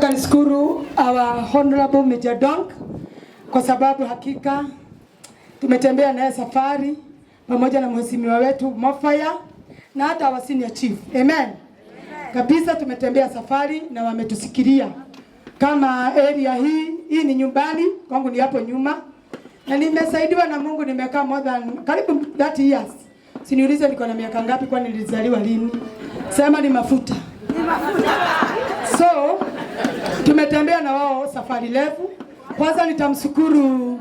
Nataka nishukuru our honorable Major Donk kwa sababu hakika tumetembea naye safari pamoja na mheshimiwa wetu Mofaya na hata our senior chief. Amen. Kabisa tumetembea safari na wametusikilia. Kama area hii ni nyumbani, kwangu ni hapo nyuma. Na nimesaidiwa na Mungu, nimekaa more than karibu 30 years. Siniulize niko na miaka ngapi kwani nilizaliwa lini. Sema ni mafuta. So tumetembea na wao safari refu. Kwanza nitamshukuru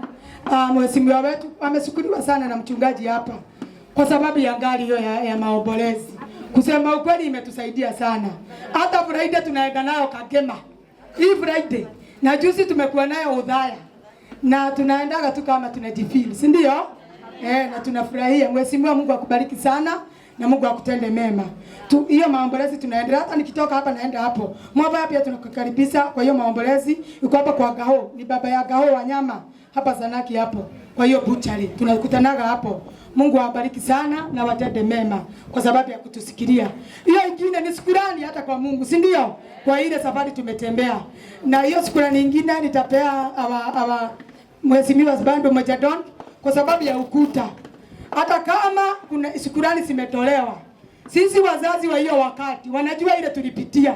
mheshimiwa wetu, ameshukuriwa sana na mchungaji hapa kwa sababu ya gari hiyo ya maombolezi. Kusema ukweli imetusaidia sana. Hata Friday tunaenda nayo Kagema. Hii Friday na juzi tumekuwa nayo Udhaya. Na tunaendaga tu kama tunajifeel, si ndio? Na tunafurahia. Mheshimiwa, Mungu akubariki sana na Mungu akutende mema. Hiyo maombolezi tunaendelea, hata nikitoka hapa naenda hapo. Mwaba pia tunakukaribisha kwa hiyo maombolezi. Yuko hapa kwa Gaho, ni baba ya Gaho wanyama hapa Zanaki hapo. Kwa hiyo butchery tunakutanaga hapo. Mungu awabariki sana na watende mema kwa sababu ya kutusikilia. Hiyo ingine ni shukrani hata kwa Mungu, si ndio? Kwa ile safari tumetembea. Na hiyo shukrani nyingine nitapea awa mheshimiwa Bando Major Donk kwa sababu ya ukuta. Hata kama kuna shukrani zimetolewa, sisi wazazi wa hiyo wakati wanajua ile tulipitia.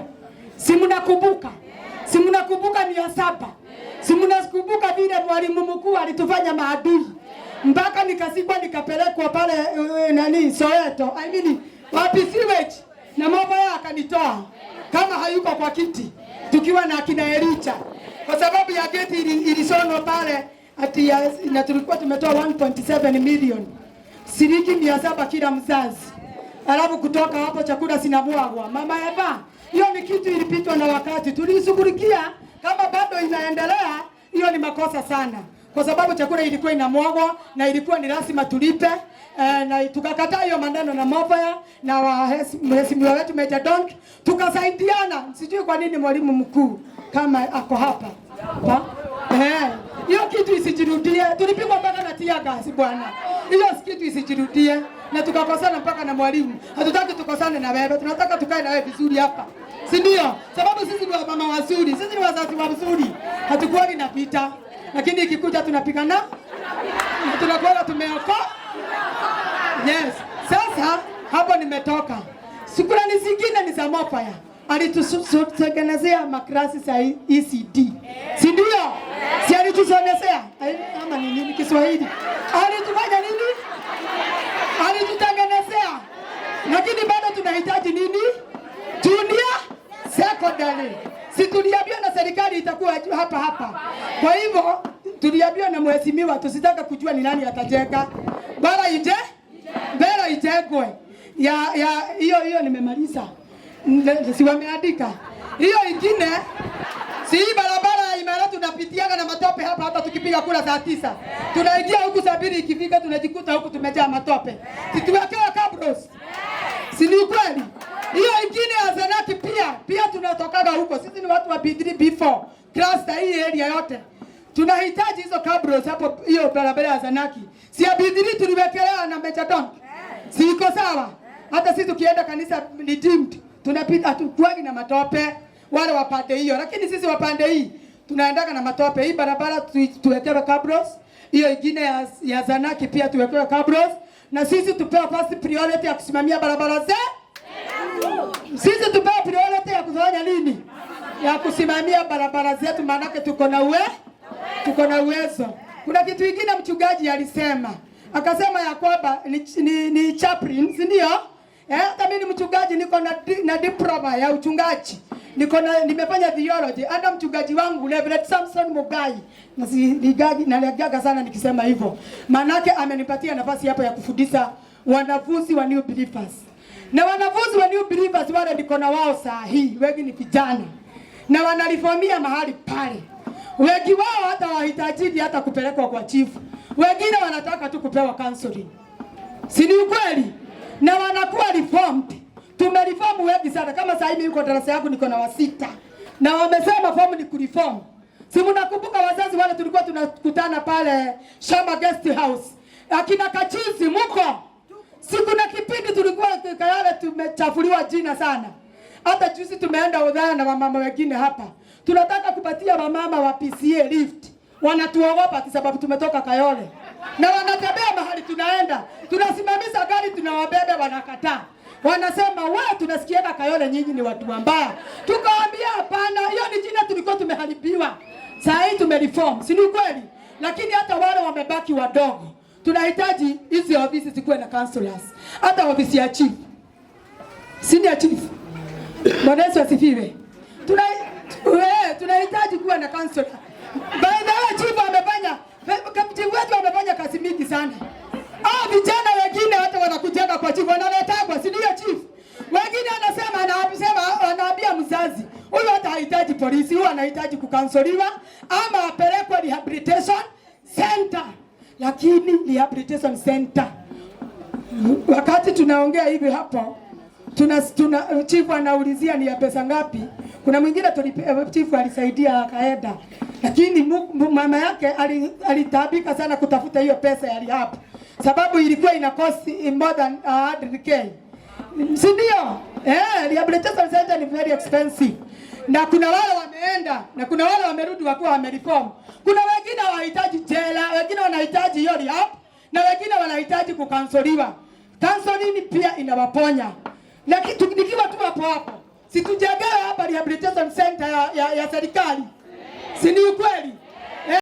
Si mnakumbuka? Si mnakumbuka 700? Si mnakumbuka vile mwalimu mkuu alitufanya maadui? Mpaka nikasikwa nikapelekwa pale Soweto. Wapi sewage na mambo yake akanitoa kama hayuko kwa kiti tukiwa na akina Ericha kwa sababu ya geti ilisonwa pale ati na tulikuwa tumetoa 1.7 million shilingi 700 kila mzazi. Alafu kutoka hapo chakula sinabwagwa. Mama Eva, hiyo ni kitu ilipitwa na wakati. Tulisugulikia kama bado inaendelea, hiyo ni makosa sana. Kwa sababu chakula ilikuwa inamwagwa na ilikuwa ni lazima tulipe. Na tukakataa hiyo maneno na Mofaya na mheshimiwa wetu Major Donk. Tukasaidiana. Sijui kwa nini mwalimu mkuu kama ako hapa. Hiyo kitu isijirudie. Tulipigwa mpaka na tia gasi bwana. Hiyo kitu isijirudie. Na tukakosana mpaka na mwalimu. Hatutaki tukosane na wewe. Tunataka tukae na wewe vizuri hapa. Si ndio? Sababu sisi ni mama wazuri. Sisi ni wazazi wazuri. Hatukuwa na vita. Lakini ikikuja tunapigana. Na tunakuwa tumeokoa. Yes. Sasa hapo nimetoka. Shukrani zingine ni za Mofaya. Alitutengenezea maklasi za ECD. Si ndio? Si alitusomesea? Ama ni nini Kiswahili? Alitufanya nini? Alitutengenezea. Lakini bado tunahitaji nini? Junior secondary. Si tuliambiwa na serikali itakuwa hapa. Kwa hivyo tuliambiwa na mheshimiwa tusitaka kujua ni nani atajenga. Bara ijengwe. Hiyo nimemaliza. Si wameandika. Hiyo ingine si barabara imara tunapitiaga na matope hapa tukipiga kula saa 9. Tunaingia huku sabiri ikifika tunajikuta huku tumejaa matope. Situwekewa kabros. Si ni kweli? Hiyo ingine ya Zanaki pia tunatokaga huko. Sisi ni watu wa B3 B4 cluster hii area yote. Tunahitaji hizo kabros hapo hiyo barabara ya Zanaki. Si ya B3 tuliwekelea na Major Donk. Si iko sawa? Hata sisi tukienda kanisa redeemed tunapita tukwagi na matope wale wapande hiyo, lakini sisi wapande hii tunaendaga na matope. Hii barabara tuwekewe kabros. Hiyo ingine ya Zanaki pia tuwekewe kabros. Na sisi tupewe first priority ya kusimamia barabara zetu. Sisi tupewe priority ya kufanya nini? Ya kusimamia barabara zetu maana tuko na uwezo. Kuna kitu kingine mchungaji alisema. Akasema ya kwamba ni chaplain, si ndio? Hata mimi ni mchungaji, niko na diploma ya uchungaji. Nimefanya theology. Hata mchungaji wangu Reverend Samson Mugai. Naligaga sana nikisema hivyo. Maana amenipatia nafasi hapa ya kufundisha wanafunzi wa new believers. Na wanafunzi wa new believers wale niko na wao saa hii, wengi ni vijana. Na wanaliformia mahali pale. Wengi wao hata wahitaji hata kupelekwa kwa chief. Wengine wanataka tu kupewa counseling. Si ni ukweli? Na wanakuwa reformed. Tumereform wengi sana. Kama sasa hivi yuko darasa yangu niko na wa 6. Na wamesema form ni kureform. Si mnakumbuka wazazi wale tulikuwa tunakutana pale Shamba Guest House. Akina Kachizi mko. Si kuna kipindi tulikuwa kayale tumechafuliwa jina sana. Hata juzi tumeenda Udhaya na mama wengine hapa. Tunataka kupatia wamama wa PCA lift. Wanatuogopa kwa sababu tumetoka Kayole. Na wanatembea mahali tunaenda. Tunasimamisha gari tunawabebe wanakataa. Wanasema wewe tunasikiaga Kayole nyinyi ni watu wambaya. Tukawaambia hapana, hiyo ni jina tulikuwa tumeharibiwa. Sasa hii tumereform, si ni kweli? Lakini hata wale wamebaki wadogo. Tunahitaji hizi ofisi zikuwe na counselors. Hata ofisi ya chief. Senior chief. Bwana Yesu asifiwe. Tunahitaji kuwa na counselor. By the way, chief amefanya kazi mingi sana. Vijana wengine hata wanakujenga kwa chief, wanaletagwa, si ndio chief? Wengine anaambia mzazi, huyu hata hahitaji polisi, huyu anahitaji kukansoliwa ama apelekwe rehabilitation center. Lakini rehabilitation center, wakati tunaongea hivi hapo, chief anaulizia ni ya pesa ngapi. Kuna mwingine chief alisaidia akaenda, lakini mama yake alitabika sana kutafuta hiyo pesa ya rehab, sababu ilikuwa ina cost more than 100k. Si ndio? Rehabilitation center ni very expensive. Na kuna wale wameenda na kuna wale wamerudi wakiwa wamereform. Kuna wengine wanahitaji jela, wengine wanahitaji hiyo rehab, na wengine wanahitaji kukansoliwa. Counseling pia inawaponya. Lakini tukiwa tu hapo, si tujengewe hapa rehabilitation center ya serikali. Si ni ukweli?